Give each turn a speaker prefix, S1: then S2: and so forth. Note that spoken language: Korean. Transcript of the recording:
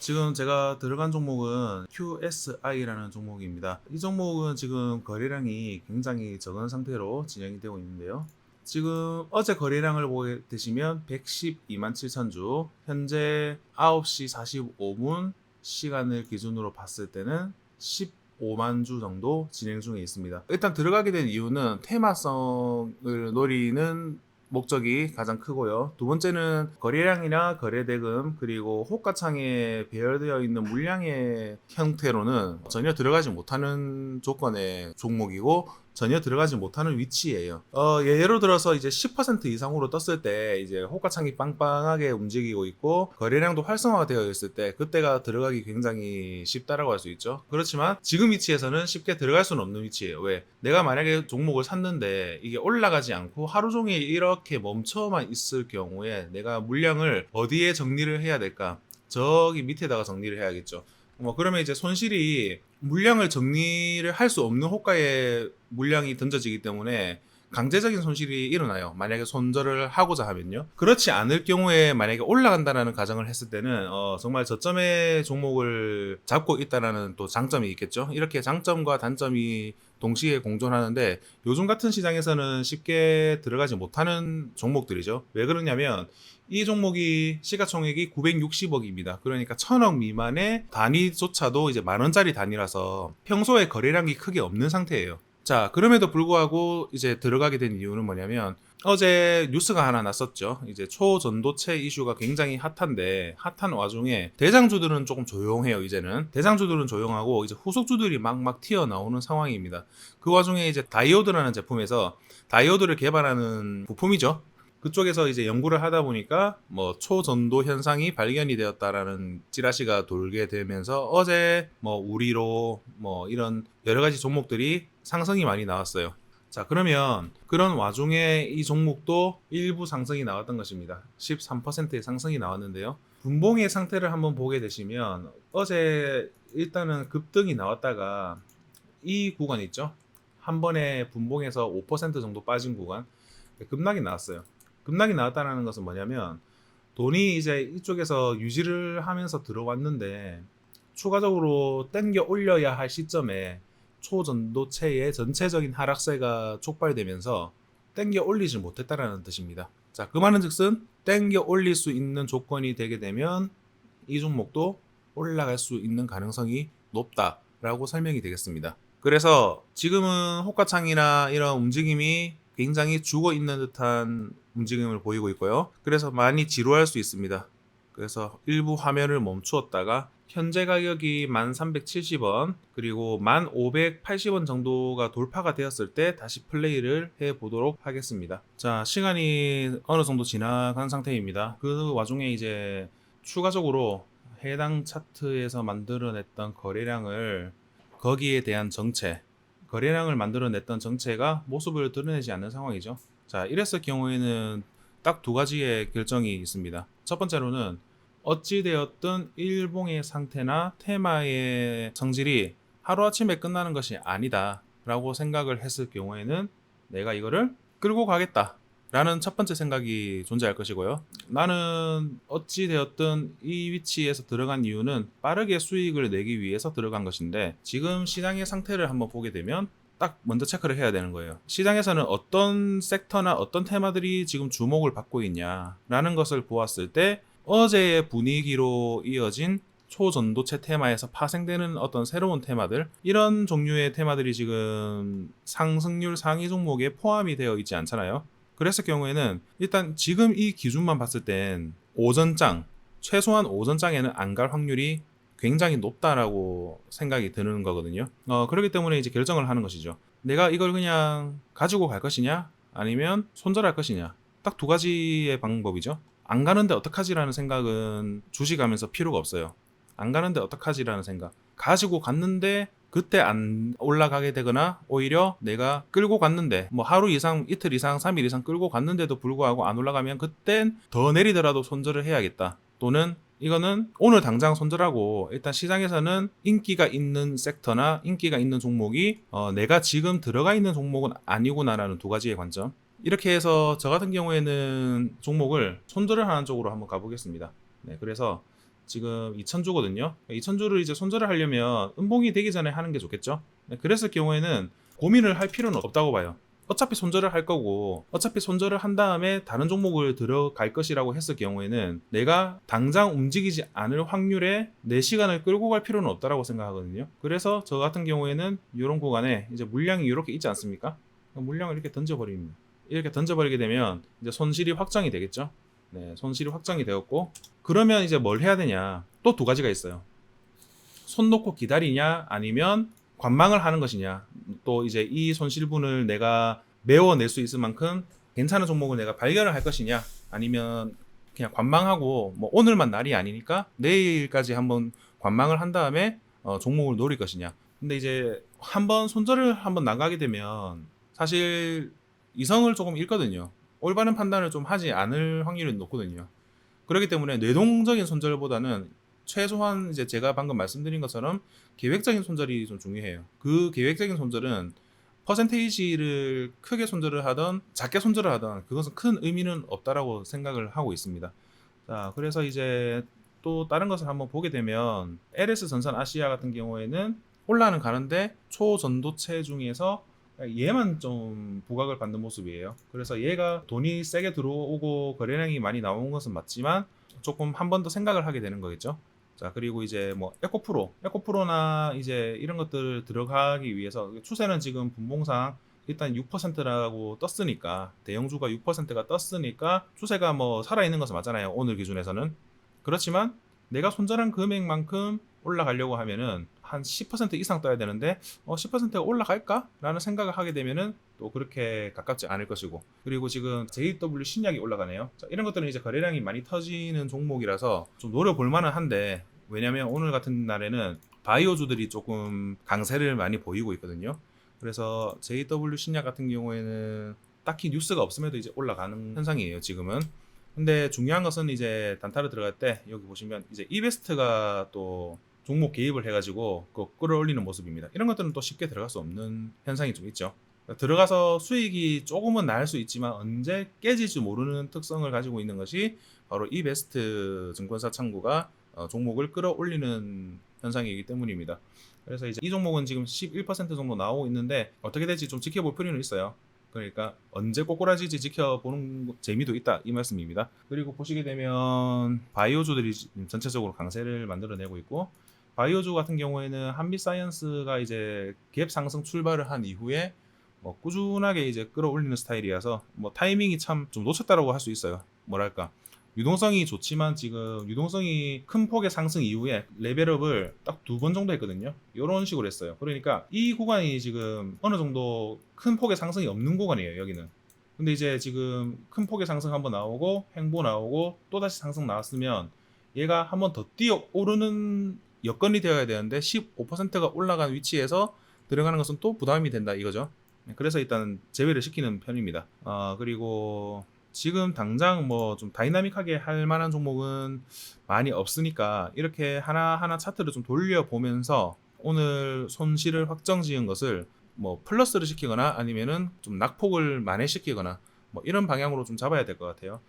S1: 지금 제가 들어간 종목은 QSI라는 종목입니다. 이 종목은 지금 거래량이 굉장히 적은 상태로 진행이 되고 있는데요. 지금 어제 거래량을 보게 되시면 112만 7천 주, 현재 9시 45분 시간을 기준으로 봤을 때는 15만 주 정도 진행 중에 있습니다. 일단 들어가게 된 이유는 테마성을 노리는 목적이 가장 크고요. 두 번째는 거래량이나 거래대금 그리고 호가창에 배열되어 있는 물량의 형태로는 전혀 들어가지 못하는 조건의 종목이고 전혀 들어가지 못하는 위치예요. 예로 들어서 이제 10% 이상으로 떴을 때 이제 호가창이 빵빵하게 움직이고 있고 거래량도 활성화가 되어 있을 때 그때가 들어가기 굉장히 쉽다라고 할 수 있죠. 그렇지만 지금 위치에서는 쉽게 들어갈 수는 없는 위치예요. 왜? 내가 만약에 종목을 샀는데 이게 올라가지 않고 하루 종일 이렇게 멈춰만 있을 경우에 내가 물량을 어디에 정리를 해야 될까? 저기 밑에다가 정리를 해야겠죠. 그러면 이제 손실이 물량을 정리를 할 수 없는 호가의 물량이 던져지기 때문에 강제적인 손실이 일어나요. 만약에 손절을 하고자 하면요. 그렇지 않을 경우에 만약에 올라간다라는 가정을 했을 때는 정말 저점의 종목을 잡고 있다라는 또 장점이 있겠죠. 이렇게 장점과 단점이 동시에 공존하는데 요즘 같은 시장에서는 쉽게 들어가지 못하는 종목들이죠. 왜 그러냐면 이 종목이 시가총액이 960억입니다. 그러니까 1000억 미만의 단위조차도 이제 만 원짜리 단위라서 평소에 거래량이 크게 없는 상태예요. 자, 그럼에도 불구하고 이제 들어가게 된 이유는 뭐냐면 어제 뉴스가 하나 났었죠. 이제 초전도체 이슈가 굉장히 핫한데 핫한 와중에 대장주들은 조금 조용해요. 이제는 대장주들은 조용하고 이제 후속주들이 막 튀어나오는 상황입니다. 그 와중에 이제 다이오드라는 제품에서 다이오드를 개발하는 부품이죠. 그쪽에서 이제 연구를 하다 보니까 뭐 초전도 현상이 발견이 되었다라는 찌라시가 돌게 되면서 어제 뭐 우리로 뭐 이런 여러 가지 종목들이 상승이 많이 나왔어요. 자, 그러면 그런 와중에 이 종목도 일부 상승이 나왔던 것입니다. 13%의 상승이 나왔는데요. 분봉의 상태를 한번 보게 되시면 어제 일단은 급등이 나왔다가 이 구간 있죠? 한 번에 분봉에서 5% 정도 빠진 구간 급락이 나왔어요. 급락이 나왔다는 것은 뭐냐면 돈이 이제 이쪽에서 유지를 하면서 들어왔는데 추가적으로 땡겨 올려야 할 시점에 초전도체의 전체적인 하락세가 촉발되면서 땡겨 올리지 못했다라는 뜻입니다. 자, 그 말은 즉슨 땡겨 올릴 수 있는 조건이 되게 되면 이 종목도 올라갈 수 있는 가능성이 높다라고 설명이 되겠습니다. 그래서 지금은 호가창이나 이런 움직임이 굉장히 죽어 있는 듯한 움직임을 보이고 있고요. 그래서 많이 지루할 수 있습니다. 그래서 일부 화면을 멈추었다가 현재 가격이 1370원 그리고 1580원 정도가 돌파가 되었을 때 다시 플레이를 해보도록 하겠습니다. 자, 시간이 어느 정도 지나간 상태입니다. 그 와중에 이제 추가적으로 해당 차트에서 만들어냈던 거래량을 거기에 대한 정체, 거래량을 만들어냈던 정체가 모습을 드러내지 않는 상황이죠. 자, 이랬을 경우에는 딱 두 가지의 결정이 있습니다. 첫 번째로는 어찌되었든 일봉의 상태나 테마의 성질이 하루아침에 끝나는 것이 아니다 라고 생각을 했을 경우에는 내가 이거를 끌고 가겠다 라는 첫 번째 생각이 존재할 것이고요. 나는 어찌되었든 이 위치에서 들어간 이유는 빠르게 수익을 내기 위해서 들어간 것인데 지금 시장의 상태를 한번 보게 되면 딱 먼저 체크를 해야 되는 거예요. 시장에서는 어떤 섹터나 어떤 테마들이 지금 주목을 받고 있냐라는 것을 보았을 때 어제의 분위기로 이어진 초전도체 테마에서 파생되는 어떤 새로운 테마들, 이런 종류의 테마들이 지금 상승률 상위 종목에 포함이 되어 있지 않잖아요. 그랬을 경우에는 일단 지금 이 기준만 봤을 땐 오전장, 최소한 오전장에는 안 갈 확률이 굉장히 높다라고 생각이 드는 거거든요. 그렇기 때문에 이제 결정을 하는 것이죠. 내가 이걸 그냥 가지고 갈 것이냐 아니면 손절할 것이냐, 딱 두 가지의 방법이죠. 안 가는데 어떡하지라는 생각은 주식하면서 필요가 없어요. 안 가는데 어떡하지라는 생각, 가지고 갔는데 그때 안 올라가게 되거나 오히려 내가 끌고 갔는데 뭐 하루 이상, 이틀 이상, 3일 이상 끌고 갔는데도 불구하고 안 올라가면 그땐 더 내리더라도 손절을 해야겠다. 또는 이거는 오늘 당장 손절하고 일단 시장에서는 인기가 있는 섹터나 인기가 있는 종목이 내가 지금 들어가 있는 종목은 아니구나라는 두 가지의 관점. 이렇게 해서 저 같은 경우에는 종목을 손절을 하는 쪽으로 한번 가보겠습니다. 네, 그래서 지금 2,000주거든요. 2,000주를 이제 손절을 하려면 음봉이 되기 전에 하는 게 좋겠죠. 그랬을 경우에는 고민을 할 필요는 없다고 봐요. 어차피 손절을 할 거고 어차피 손절을 한 다음에 다른 종목을 들어갈 것이라고 했을 경우에는 내가 당장 움직이지 않을 확률에 내 시간을 끌고 갈 필요는 없다라고 생각하거든요. 그래서 저 같은 경우에는 이런 구간에 이제 물량이 이렇게 있지 않습니까? 물량을 이렇게 던져버립니다. 이렇게 던져버리게 되면 이제 손실이 확정이 되겠죠. 네, 손실이 확정이 되었고, 그러면 이제 뭘 해야 되냐? 또 두 가지가 있어요. 손 놓고 기다리냐, 아니면 관망을 하는 것이냐. 또 이제 이 손실분을 내가 메워낼 수 있을 만큼 괜찮은 종목을 내가 발견을 할 것이냐, 아니면 그냥 관망하고 뭐 오늘만 날이 아니니까 내일까지 한번 관망을 한 다음에 종목을 노릴 것이냐. 근데 이제 한번 손절을 한번 나가게 되면 사실 이성을 조금 잃거든요. 올바른 판단을 좀 하지 않을 확률이 높거든요. 그렇기 때문에 뇌동적인 손절보다는 최소한 이제 제가 방금 말씀드린 것처럼 계획적인 손절이 좀 중요해요. 그 계획적인 손절은 퍼센테이지를 크게 손절을 하던 작게 손절을 하던 그것은 큰 의미는 없다라고 생각을 하고 있습니다. 자, 그래서 이제 또 다른 것을 한번 보게 되면 LS 전선 아시아 같은 경우에는 올라는 가는데 초전도체 중에서 얘만 좀 부각을 받는 모습이에요. 그래서 얘가 돈이 세게 들어오고 거래량이 많이 나온 것은 맞지만 조금 한 번 더 생각을 하게 되는 거겠죠. 자, 그리고 이제 뭐 에코프로나 이제 이런 것들 들어가기 위해서 추세는 지금 분봉상 일단 6%라고 떴으니까 대형주가 6%가 떴으니까 추세가 뭐 살아있는 것은 맞잖아요. 오늘 기준에서는. 그렇지만 내가 손절한 금액만큼 올라가려고 하면은 한 10% 이상 떠야 되는데 10%가 올라갈까? 라는 생각을 하게 되면은 또 그렇게 가깝지 않을 것이고, 그리고 지금 JW 신약이 올라가네요. 자, 이런 것들은 이제 거래량이 많이 터지는 종목이라서 좀 노려볼 만은 한데, 왜냐면 오늘 같은 날에는 바이오주들이 조금 강세를 많이 보이고 있거든요. 그래서 JW 신약 같은 경우에는 딱히 뉴스가 없음에도 이제 올라가는 현상이에요, 지금은. 근데 중요한 것은 이제 단타를 들어갈 때 여기 보시면 이제 이베스트가 또 종목 개입을 해가지고 그 끌어올리는 모습입니다. 이런 것들은 또 쉽게 들어갈 수 없는 현상이 좀 있죠. 들어가서 수익이 조금은 날 수 있지만 언제 깨질지 모르는 특성을 가지고 있는 것이 바로 이베스트 증권사 창구가 종목을 끌어올리는 현상이기 때문입니다. 그래서 이제 이 종목은 지금 11% 정도 나오고 있는데 어떻게 될지 좀 지켜볼 필요는 있어요. 그러니까 언제 꼬꾸라질지 지켜보는 재미도 있다, 이 말씀입니다. 그리고 보시게 되면 바이오주들이 전체적으로 강세를 만들어내고 있고, 바이오주 같은 경우에는 한빛사이언스가 이제 갭 상승 출발을 한 이후에 뭐 꾸준하게 이제 끌어올리는 스타일이어서 뭐 타이밍이 참 좀 놓쳤다라고 할 수 있어요. 뭐랄까, 유동성이 좋지만 지금 유동성이 큰 폭의 상승 이후에 레벨업을 딱 2번 정도 했거든요. 이런 식으로 했어요. 그러니까 이 구간이 지금 어느 정도 큰 폭의 상승이 없는 구간이에요, 여기는. 근데 이제 지금 큰 폭의 상승 한번 나오고 횡보 나오고 또다시 상승 나왔으면 얘가 한번 더 뛰어 오르는 여건이 되어야 되는데 15%가 올라간 위치에서 들어가는 것은 또 부담이 된다, 이거죠. 그래서 일단 제외를 시키는 편입니다. 그리고 지금 당장 뭐 좀 다이나믹하게 할 만한 종목은 많이 없으니까 이렇게 하나하나 차트를 좀 돌려보면서 오늘 손실을 확정 지은 것을 뭐 플러스를 시키거나 아니면은 좀 낙폭을 만회시키거나 뭐 이런 방향으로 좀 잡아야 될 것 같아요.